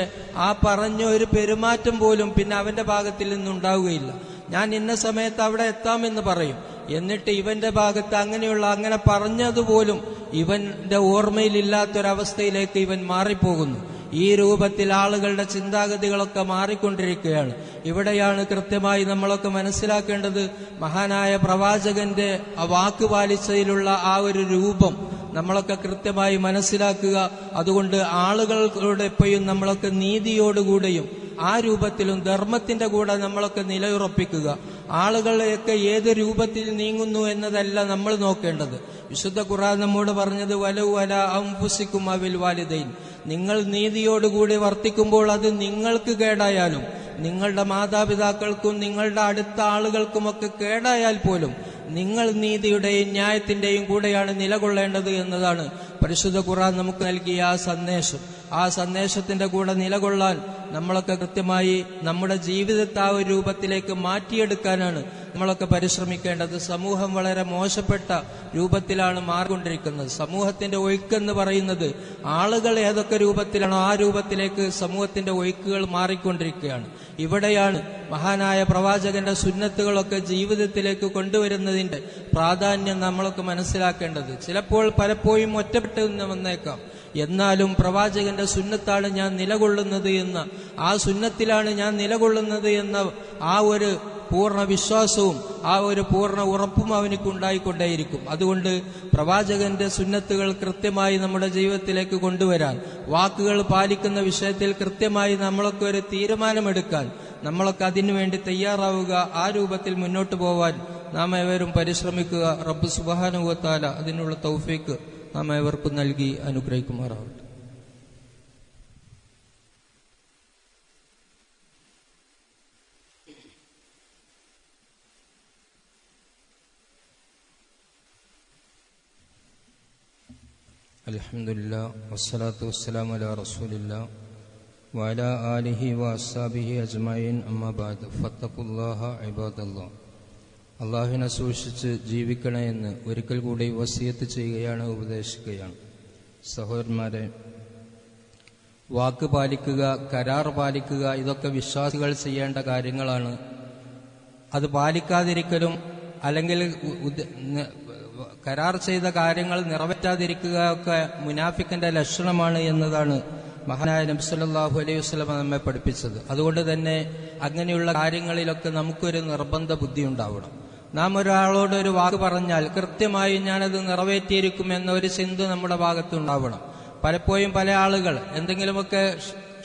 ആ പറഞ്ഞ ഒരു പെരുമാറ്റം പോലും പിന്നെ അവന്റെ ഭാഗത്തിൽ നിന്നുണ്ടാവുകയില്ല. ഞാൻ ഇന്ന സമയത്ത് അവിടെ എത്താമെന്ന് പറയും, എന്നിട്ട് ഇവന്റെ ഭാഗത്ത് അങ്ങനെ പറഞ്ഞതുപോലും ഇവന്റെ ഓർമ്മയിലില്ലാത്തൊരവസ്ഥയിലേക്ക് ഇവൻ മാറിപ്പോകുന്നു. ഈ രൂപത്തിൽ ആളുകളുടെ ചിന്താഗതികളൊക്കെ മാറിക്കൊണ്ടിരിക്കുകയാണ്. ഇവിടെയാണ് കൃത്യമായി നമ്മളൊക്കെ മനസ്സിലാക്കേണ്ടത്, മഹാനായ പ്രവാചകന്റെ ആ വാക്ക് പാലിച്ചതിലുള്ള ആ ഒരു രൂപം നമ്മളൊക്കെ കൃത്യമായി മനസ്സിലാക്കുക. അതുകൊണ്ട് ആളുകളോട് എപ്പോഴും നമ്മളൊക്കെ നീതിയോടുകൂടെയും ആ രൂപത്തിലും ധർമ്മത്തിന്റെ കൂടെ നമ്മളൊക്കെ നിലയുറപ്പിക്കുക. ആളുകളെയൊക്കെ ഏത് രൂപത്തിൽ നീങ്ങുന്നു എന്നതല്ല നമ്മൾ നോക്കേണ്ടത്. വിശുദ്ധ ഖുർആൻ നമ്മോട് പറഞ്ഞത് വലൗ അലാ അൻഫുസികും അവിൽ വാലിദൈൻ, നിങ്ങൾ നീതിയോടുകൂടി വർത്തിക്കുമ്പോൾ അത് നിങ്ങൾക്ക് കേടായാലും നിങ്ങളുടെ മാതാപിതാക്കൾക്കും നിങ്ങളുടെ അടുത്ത ആളുകൾക്കുമൊക്കെ കേടായാൽ പോലും നിങ്ങൾ നീതിയുടെയും ന്യായത്തിന്റെയും കൂടെയാണ് നിലകൊള്ളേണ്ടത് എന്നതാണ് പരിശുദ്ധ ഖുർആൻ നമുക്ക് നൽകിയ ആ സന്ദേശം. ആ സന്ദേശത്തിന്റെ കൂടെ നിലകൊള്ളാൻ നമ്മളൊക്കെ കൃത്യമായി നമ്മുടെ ജീവിതത്തെ ആ ഒരു രൂപത്തിലേക്ക് മാറ്റിയെടുക്കാനാണ് നമ്മളൊക്കെ പരിശ്രമിക്കേണ്ടത്. സമൂഹം വളരെ മോശപ്പെട്ട രൂപത്തിലാണ് മാറിക്കൊണ്ടിരിക്കുന്നത്. സമൂഹത്തിന്റെ ഒഴുക്കെന്ന് പറയുന്നത് ആളുകൾ ഏതൊക്കെ രൂപത്തിലാണോ ആ രൂപത്തിലേക്ക് സമൂഹത്തിന്റെ ഒഴുക്കുകൾ മാറിക്കൊണ്ടിരിക്കുകയാണ്. ഇവിടെയാണ് മഹാനായ പ്രവാചകന്റെ സുന്നത്തുകളൊക്കെ ജീവിതത്തിലേക്ക് കൊണ്ടുവരുന്നതിന്റെ പ്രാധാന്യം നമ്മളൊക്കെ മനസ്സിലാക്കേണ്ടത്. ചിലപ്പോൾ പലപ്പോഴും ഒറ്റപ്പെട്ട് വന്നേക്കാം, എന്നാലും പ്രവാചകന്റെ സുന്നത്താണ് ഞാൻ നിലകൊള്ളുന്നത് എന്ന ആ സുന്നത്തിലാണ് ഞാൻ നിലകൊള്ളുന്നത് എന്ന ആ ഒരു പൂർണ്ണ വിശ്വാസവും ആ ഒരു പൂർണ്ണ ഉറപ്പും അവനിക്കുണ്ടായിക്കൊണ്ടേയിരിക്കും. അതുകൊണ്ട് പ്രവാചകന്റെ സുന്നത്തുകൾ കൃത്യമായി നമ്മുടെ ജീവിതത്തിലേക്ക് കൊണ്ടുവരാൻ, വാക്കുകൾ പാലിക്കുന്ന വിഷയത്തിൽ കൃത്യമായി നമ്മളൊക്കെ ഒരു തീരുമാനമെടുക്കാൻ നമ്മളൊക്കെ അതിനുവേണ്ടി തയ്യാറാവുക. ആ രൂപത്തിൽ മുന്നോട്ട് പോവാൻ നാം ഏവരും പരിശ്രമിക്കുക. റബ്ബ് സുബ്ഹാനഹു വ തആല അതിനുള്ള തൗഫീക്ക് നാം ഏവർക്കും നൽകി അനുഗ്രഹിക്കുമാറാവട്ടെ. അൽഹംദുലില്ലാഹ് വസ്സലാത്തു വസ്സലാമു അലാ റസൂലില്ലാഹ് വഅലാ ആലിഹി വഅസ്ഹാബിഹി അജ്മഈൻ. അമ്മാ ബഅദ് ഫത്തഖുല്ലാഹ ഇബാദല്ലാഹ്. അള്ളാഹുവിനെ സൂക്ഷിച്ച് ജീവിക്കണേ എന്ന് ഒരിക്കൽ കൂടി വസിയത്ത് ചെയ്യുകയാണ്, ഉപദേശിക്കുകയാണ്. സഹോദരന്മാരെ, വാക്ക് പാലിക്കുക, കരാർ പാലിക്കുക, ഇതൊക്കെ വിശ്വാസികൾ ചെയ്യേണ്ട കാര്യങ്ങളാണ്. അത് പാലിക്കാതിരിക്കലും അല്ലെങ്കിൽ കരാർ ചെയ്ത കാര്യങ്ങൾ നിറവേറ്റാതിരിക്കുക ഒക്കെ മുനാഫിക്കിന്റെ ലക്ഷണമാണ് എന്നതാണ് മഹാനായ നബി സല്ലല്ലാഹു അലൈഹി വസല്ലം നമ്മെ പഠിപ്പിച്ചത്. അതുകൊണ്ട് തന്നെ അങ്ങനെയുള്ള കാര്യങ്ങളിലൊക്കെ നമുക്കൊരു നിർബന്ധ ബുദ്ധി ഉണ്ടാവണം. നാം ഒരാളോട് ഒരു വാക്ക് പറഞ്ഞാൽ കൃത്യമായി ഞാനത് നിറവേറ്റിയിരിക്കും എന്നൊരു ചിന്ത നമ്മുടെ ഭാഗത്തുണ്ടാവണം. പലപ്പോഴും പല ആളുകൾ എന്തെങ്കിലുമൊക്കെ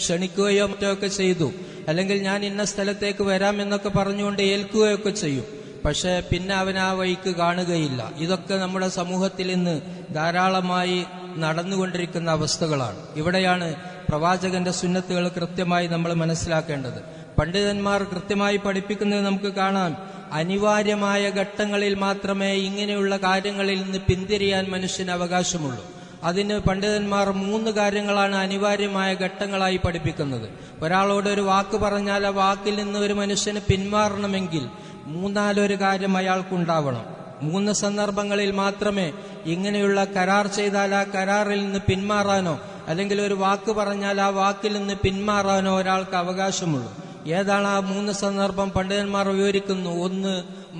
ക്ഷണിക്കുകയോ മറ്റോ ഒക്കെ ചെയ്തു, അല്ലെങ്കിൽ ഞാൻ ഇന്ന സ്ഥലത്തേക്ക് വരാം എന്നൊക്കെ പറഞ്ഞുകൊണ്ട് ഏൽക്കുകയൊക്കെ ചെയ്യും. പക്ഷെ പിന്നെ അവൻ ആ വഴിക്ക് കാണുകയില്ല. ഇതൊക്കെ നമ്മുടെ സമൂഹത്തിൽ ഇന്ന് ധാരാളമായി നടന്നുകൊണ്ടിരിക്കുന്ന അവസ്ഥകളാണ്. ഇവിടെയാണ് പ്രവാചകന്റെ സുന്നത്തുകൾ കൃത്യമായി നമ്മൾ മനസ്സിലാക്കേണ്ടത്. പണ്ഡിതന്മാർ കൃത്യമായി പഠിപ്പിക്കുന്നത് നമുക്ക് കാണാം. അനിവാര്യമായ ഘട്ടങ്ങളിൽ മാത്രമേ ഇങ്ങനെയുള്ള കാര്യങ്ങളിൽ നിന്ന് പിന്തിരിയാൻ മനുഷ്യന് അവകാശമുള്ളൂ. അതിന് പണ്ഡിതന്മാർ 3 കാര്യങ്ങളാണ് അനിവാര്യമായ ഘട്ടങ്ങളായി പഠിപ്പിക്കുന്നത്. ഒരാളോട് ഒരു വാക്ക് പറഞ്ഞാൽ ആ വാക്കിൽ നിന്ന് ഒരു മനുഷ്യന് പിന്മാറണമെങ്കിൽ 3-4 കാര്യം അയാൾക്കുണ്ടാവണം. 3 സന്ദർഭങ്ങളിൽ മാത്രമേ ഇങ്ങനെയുള്ള കരാർ ചെയ്താൽ ആ കരാറിൽ നിന്ന് പിന്മാറാനോ അല്ലെങ്കിൽ ഒരു വാക്ക് പറഞ്ഞാൽ ആ വാക്കിൽ നിന്ന് പിന്മാറാനോ ഒരാൾക്ക് അവകാശമുള്ളൂ. ഏതാണ് ആ 3 സന്ദർഭം? പണ്ഡിതന്മാർ വിവരിക്കുന്നു. 1,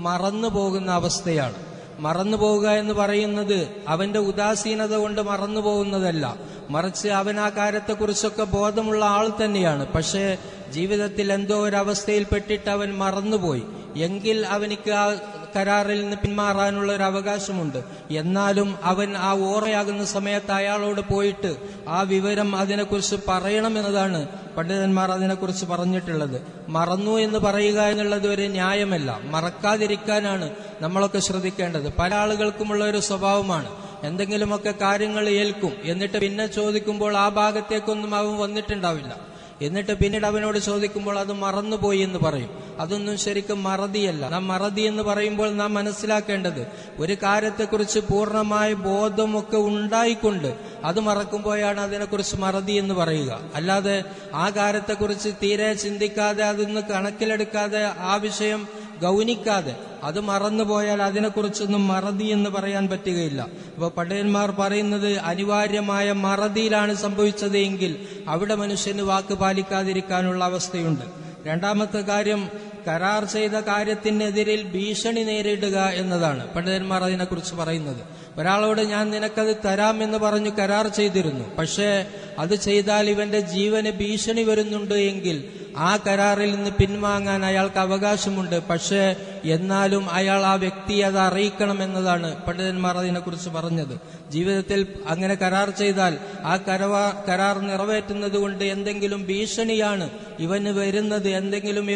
മറന്നു പോകുന്ന അവസ്ഥയാണ്. മറന്നു പോവുക എന്ന് പറയുന്നത് അവന്റെ ഉദാസീനത കൊണ്ട് മറന്നു പോകുന്നതല്ല, മറിച്ച് അവൻ ആ കാര്യത്തെക്കുറിച്ചൊക്കെ ബോധമുള്ള ആൾ തന്നെയാണ്. പക്ഷേ ജീവിതത്തിൽ എന്തോ ഒരവസ്ഥയിൽ പെട്ടിട്ട് അവൻ മറന്നുപോയി എങ്കിൽ അവനിക്ക് ആ കരാറിൽ നിന്ന് പിന്മാറാനുള്ള ഒരു അവകാശമുണ്ട്. എന്നാലും അവൻ ആ ഓർമ്മയാകുന്ന സമയത്ത് അയാളോട് പോയിട്ട് ആ വിവരം അതിനെക്കുറിച്ച് പറയണമെന്നതാണ് പണ്ഡിതന്മാർ അതിനെക്കുറിച്ച് പറഞ്ഞിട്ടുള്ളത്. മറന്നു എന്ന് പറയുക എന്നുള്ളത് ഒരു ന്യായമല്ല, മറക്കാതിരിക്കാനാണ് നമ്മളൊക്കെ ശ്രദ്ധിക്കേണ്ടത്. പല ആളുകൾക്കുമുള്ള ഒരു സ്വഭാവമാണ്, എന്തെങ്കിലുമൊക്കെ കാര്യങ്ങൾ ഏൽക്കും, എന്നിട്ട് പിന്നെ ചോദിക്കുമ്പോൾ ആ ഭാഗത്തേക്കൊന്നും അവൻ വന്നിട്ടുണ്ടാവില്ല. എന്നിട്ട് പിന്നീട് അവനോട് ചോദിക്കുമ്പോൾ അത് മറന്നുപോയി എന്ന് പറയും. അതൊന്നും ശരിക്കും മറതിയല്ല. നാം മറതി എന്ന് പറയുമ്പോൾ നാം മനസ്സിലാക്കേണ്ടത് ഒരു കാര്യത്തെക്കുറിച്ച് പൂർണ്ണമായ ബോധമൊക്കെ ഉണ്ടായിക്കൊണ്ട് അത് മറക്കുമ്പോഴാണ് അതിനെക്കുറിച്ച് മറതി എന്ന് പറയുക. അല്ലാതെ ആ കാര്യത്തെക്കുറിച്ച് തീരെ ചിന്തിക്കാതെ അതൊന്ന് കണക്കിലെടുക്കാതെ ആ വിഷയം ഗൗനിക്കാതെ അത് മറന്നുപോയാൽ അതിനെക്കുറിച്ചൊന്നും മറതി എന്ന് പറയാൻ പറ്റുകയില്ല. അപ്പോൾ പണ്ഡിതന്മാർ പറയുന്നത് അനിവാര്യമായ മറതിയിലാണ് സംഭവിച്ചത് എങ്കിൽ അവിടെ മനുഷ്യന് വാക്ക് പാലിക്കാതിരിക്കാനുള്ള അവസ്ഥയുണ്ട്. രണ്ടാമത്തെ കാര്യം, കരാർ ചെയ്ത കാര്യത്തിനെതിരിൽ ഭീഷണി നേരിടുക എന്നതാണ് പണ്ഡിതന്മാർ അതിനെക്കുറിച്ച് പറയുന്നത്. ഒരാളോട് ഞാൻ നിനക്കത് തരാം എന്ന് പറഞ്ഞു കരാർ ചെയ്തിരുന്നു, പക്ഷേ അത് ചെയ്താൽ ഇവന്റെ ജീവന് ഭീഷണി വരുന്നുണ്ട് എങ്കിൽ ആ കരാറിൽ നിന്ന് പിൻവാങ്ങാൻ അയാൾക്ക് അവകാശമുണ്ട്. പക്ഷേ എന്നാലും അയാൾ ആ വ്യക്തിയെ അത് അറിയിക്കണം എന്നതാണ് പണ്ഡിതന്മാർ അതിനെക്കുറിച്ച് പറഞ്ഞത്. ജീവിതത്തിൽ അങ്ങനെ കരാർ ചെയ്താൽ ആ കരാർ നിറവേറ്റുന്നത് കൊണ്ട് എന്തെങ്കിലും ഭീഷണിയാണ് ഇവന് വരുന്നത്,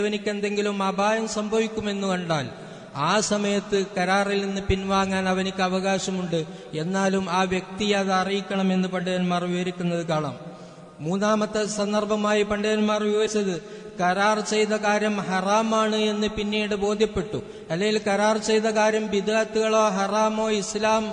ഇവനിക്ക് എന്തെങ്കിലും അപായം സംഭവിക്കുമെന്ന് കണ്ടാൽ ആ സമയത്ത് കരാറിൽ നിന്ന് പിൻവാങ്ങാൻ അവനിക്ക് അവകാശമുണ്ട്. എന്നാലും ആ വ്യക്തിയെ അത് അറിയിക്കണമെന്ന് പണ്ഡിതന്മാർ വിവരിക്കുന്നത് കാണാം. മൂന്നാമത്തെ സന്ദർഭമായി പണ്ഡിതന്മാർ വിവരിച്ചത് കരാർ ചെയ്ത കാര്യം ഹറാമാണ് എന്ന് പിന്നീട് ബോധ്യപ്പെട്ടു, അല്ലെങ്കിൽ കരാർ ചെയ്ത കാര്യം ബിദ്അത്തുകളോ ഹറാമോ ഇസ്ലാം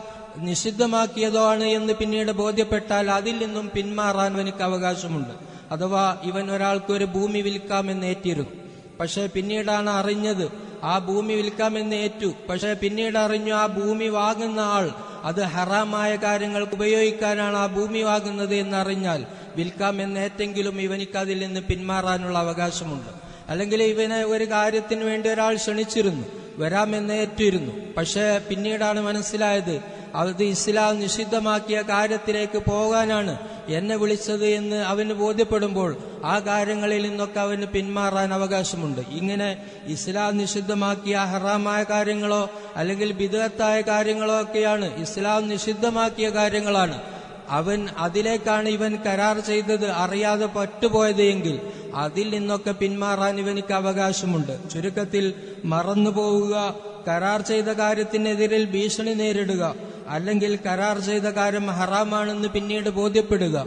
നിഷിദ്ധമാക്കിയതോ ആണ് എന്ന് പിന്നീട് ബോധ്യപ്പെട്ടാൽ അതിൽ നിന്നും പിന്മാറാൻ അവനിക്ക് അവകാശമുണ്ട്. അഥവാ ഇവൻ ഒരാൾക്ക് ഒരു ഭൂമി വിൽക്കാമെന്ന് ഏറ്റിരുന്നു, പക്ഷെ പിന്നീടാണ് അറിഞ്ഞത് ആ ഭൂമി വിൽക്കാമെന്ന് ഏറ്റു, പക്ഷെ പിന്നീട് അറിഞ്ഞു ആ ഭൂമി വാങ്ങുന്ന ആൾ അത് ഹറാമായ കാര്യങ്ങൾക്ക് ഉപയോഗിക്കാനാണ് ആ ഭൂമി വാങ്ങുന്നത് എന്നറിഞ്ഞാൽ വിൽക്കാമെന്നേറ്റെങ്കിലും ഇവനിക്ക് അതിൽ നിന്ന് പിന്മാറാനുള്ള അവകാശമുണ്ട്. അല്ലെങ്കിൽ ഇവനെ ഒരു കാര്യത്തിന് വേണ്ടി ഒരാൾ ക്ഷണിച്ചിരുന്നു, വരാമെന്നേറ്റിരുന്നു, പക്ഷെ പിന്നീടാണ് മനസ്സിലായത് അത് ഇസ്ലാം നിഷിദ്ധമാക്കിയ കാര്യത്തിലേക്ക് പോകാനാണ് എന്നെ വിളിച്ചത് എന്ന് അവന് ബോധ്യപ്പെടുമ്പോൾ ആ കാര്യങ്ങളിൽ നിന്നൊക്കെ അവന് പിന്മാറാൻ അവകാശമുണ്ട്. ഇങ്ങനെ ഇസ്ലാം നിഷിദ്ധമാക്കിയ ഹറാമായ കാര്യങ്ങളോ അല്ലെങ്കിൽ ബിദ്അത്തായ കാര്യങ്ങളോ ഒക്കെയാണ് ഇസ്ലാം നിഷിദ്ധമാക്കിയ കാര്യങ്ങളാണ്. അതിലേക്കാണ് ഇവൻ കരാർ ചെയ്തത് അറിയാതെ പറ്റുപോയത് എങ്കിൽ അതിൽ നിന്നൊക്കെ പിന്മാറാൻ ഇവനിക്ക് അവകാശമുണ്ട്. ചുരുക്കത്തിൽ മറന്നുപോവുക, കരാർ ചെയ്ത കാര്യത്തിനെതിരിൽ ഭീഷണി നേരിടുക, അല്ലെങ്കിൽ കരാർ ചെയ്ത കാര്യം ഹറാമാണെന്ന് പിന്നീട് ബോധ്യപ്പെടുക,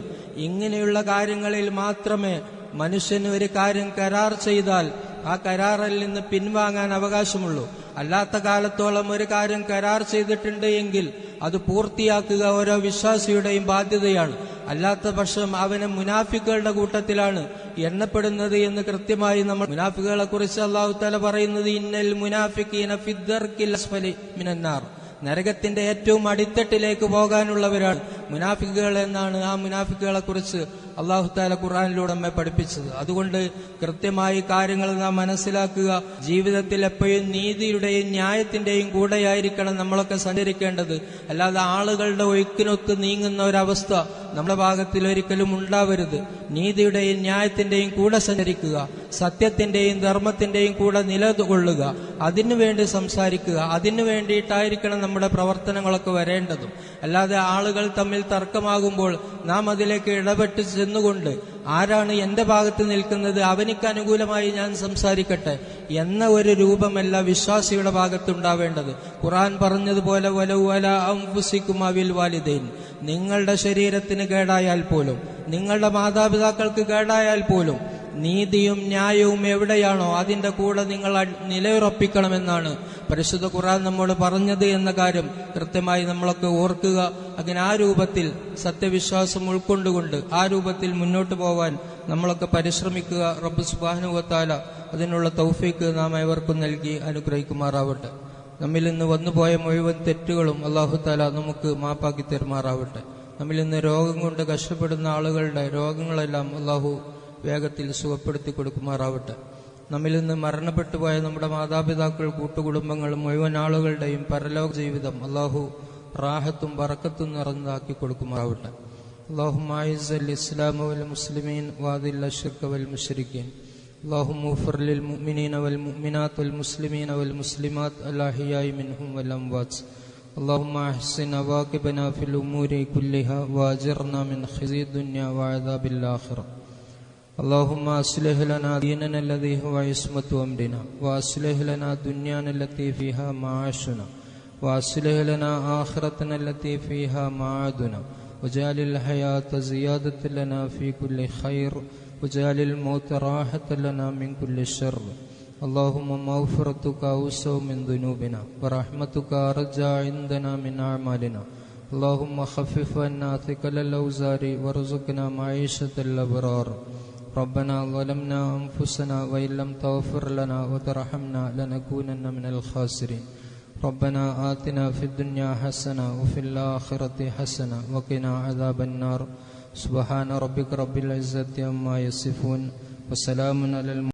ഇങ്ങനെയുള്ള കാര്യങ്ങളിൽ മാത്രമേ മനുഷ്യന് ഒരു കാര്യം കരാർ ചെയ്താൽ ആ കരാറിൽ നിന്ന് പിൻവാങ്ങാൻ അവകാശമുള്ളൂ. അല്ലാത്ത കാലത്തോളം ഒരു കാര്യം കരാർ ചെയ്തിട്ടുണ്ട് എങ്കിൽ അത് പൂർത്തിയാക്കുക ഓരോ വിശ്വാസിയുടെയും ബാധ്യതയാണ്. അല്ലാത്ത പക്ഷം അവന് മുനാഫിക്കുകളുടെ കൂട്ടത്തിലാണ് എണ്ണപ്പെടുന്നത് എന്ന് കൃത്യമായി നമ്മൾ മുനാഫിക്കുകളെ കുറിച്ച് അല്ലാഹു തആല പറയുന്നത് ഇന്നൽ മുനാഫിഖീന ഫിദ്ദർക്കിൽ അസ്ഫലി മിനന്നാർ, നരകത്തിന്റെ ഏറ്റവും അടിത്തട്ടിലേക്ക് പോകാനുള്ളവരാണ് മുനാഫിക്കുകൾ എന്നാണ് ആ മുനാഫിക്കുകളെ കുറിച്ച് അല്ലാഹു തആല ഖുർആനിലൂടെ നമ്മെ പഠിപ്പിച്ചത്. അതുകൊണ്ട് കൃത്യമായി കാര്യങ്ങൾ നാം മനസ്സിലാക്കുക. ജീവിതത്തിൽ എപ്പോഴും നീതിയുടെയും ന്യായത്തിന്റെയും കൂടെയായിരിക്കണം നമ്മളൊക്കെ സഞ്ചരിക്കേണ്ടത്. അല്ലാതെ ആളുകളുടെ ഒഴുക്കിനൊത്ത് നീങ്ങുന്ന ഒരവസ്ഥ നമ്മുടെ ഭാഗത്തിൽ ഒരിക്കലും ഉണ്ടാവരുത്. നീതിയുടെയും ന്യായത്തിന്റെയും കൂടെ സഞ്ചരിക്കുക, സത്യത്തിന്റെയും ധർമ്മത്തിന്റെയും കൂടെ നിലകൊള്ളുക, അതിനുവേണ്ടി സംസാരിക്കുക. അതിനു വേണ്ടിയിട്ടായിരിക്കണം നമ്മുടെ പ്രവർത്തനങ്ങളൊക്കെ വരേണ്ടതും. അല്ലാതെ ആളുകൾ തമ്മിൽ തർക്കമാകുമ്പോൾ നാം അതിലേക്ക് ഇടപെട്ട് ചെന്നുകൊണ്ട് ആരാണ് എന്റെ ഭാഗത്ത് നിൽക്കുന്നത് അവനിക്ക് അനുകൂലമായി ഞാൻ സംസാരിക്കട്ടെ എന്ന ഒരു രൂപമല്ല വിശ്വാസിയുടെ ഭാഗത്തുണ്ടാവേണ്ടത്. ഖുർആൻ പറഞ്ഞതുപോലെ വലൗ അലാ അൻഫുസികും അവിൽ വാലിദൈൻ, നിങ്ങളുടെ ശരീരത്തിന് കേടായാൽ പോലും നിങ്ങളുടെ മാതാപിതാക്കൾക്ക് കേടായാൽ പോലും നീതിയും ന്യായവും എവിടെയാണോ അതിന്റെ കൂടെ നിങ്ങൾ നിലയുറപ്പിക്കണമെന്നാണ് പരിശുദ്ധ ഖുർആൻ നമ്മോട് പറഞ്ഞത് എന്ന കാര്യം കൃത്യമായി നമ്മളൊക്കെ ഓർക്കുക. അങ്ങനെ ആ രൂപത്തിൽ സത്യവിശ്വാസം ഉൾക്കൊണ്ടുകൊണ്ട് ആ രൂപത്തിൽ മുന്നോട്ട് പോവാൻ നമ്മളൊക്കെ പരിശ്രമിക്കുക. റബ്ബ് സുബ്ഹാനഹു വ തആല അതിനുള്ള തൗഫീക്ക് നാം ഏവർക്കും നൽകി അനുഗ്രഹിക്കുമാറാവട്ടെ. നമ്മിൽ നിന്ന് വന്നുപോയ മുഴുവൻ തെറ്റുകളും അല്ലാഹു തആല നമുക്ക് മാപ്പാക്കി തരുമാറാവട്ടെ. നമ്മിൽ നിന്ന് രോഗം കൊണ്ട് കഷ്ടപ്പെടുന്ന ആളുകളുടെ രോഗങ്ങളെല്ലാം അല്ലാഹു വേഗത്തിൽ സുഖപ്പെടുത്തി കൊടുക്കുമാറാവട്ടെ. നമ്മിൽ നിന്ന് മരണപ്പെട്ടു പോയ നമ്മുടെ മാതാപിതാക്കൾ, കൂട്ടുകുടുംബങ്ങൾ, മുഴുവൻ ആളുകളുടെയും പരലോക ജീവിതം അല്ലാഹു റാഹത്തും ബറക്കത്തും നിറഞ്ഞതാക്കി കൊടുക്കുമാറാവട്ടെ. അല്ലാഹുമ്മ അഇസ്സൽ ഇസ്ലാമ വൽ മുസ്ലിമീൻ വഅദില്ല ശിർക വൽ മുശ്രിക്കീൻ. اللهم اغفر للمؤمنين والمؤمنات والمسلمين والمسلمات الأحياء منهم والأموات. اللهم احسن عواقبنا في الأمور كلها وأجرنا من خزي الدنيا وعذاب الآخرة. اللهم أصلح لنا ديننا الذي هو عصمة أمرنا، وأصلح لنا دنيانا التي فيها معاشنا، وأصلح لنا آخرتنا التي فيها معادنا، وجعل الحياة زيادة لنا في كل خير، واجعل الموت راحة لنا من كل شر اللهم مغفرتك أوسع من ذنوبنا ورحمتك أرجى عندنا من أعمالنا اللهم خفف عنا ثقل الأوزار وارزقنا معيشة الأبرار ربنا ظلمنا أنفسنا وإن لم تغفر لنا وترحمنا لنكونن من الخاسرين ربنا آتنا في الدنيا حسنة وفي الآخرة حسنة وقنا عذاب النار سبحان ربك رب العزة عما يصفون وسلام على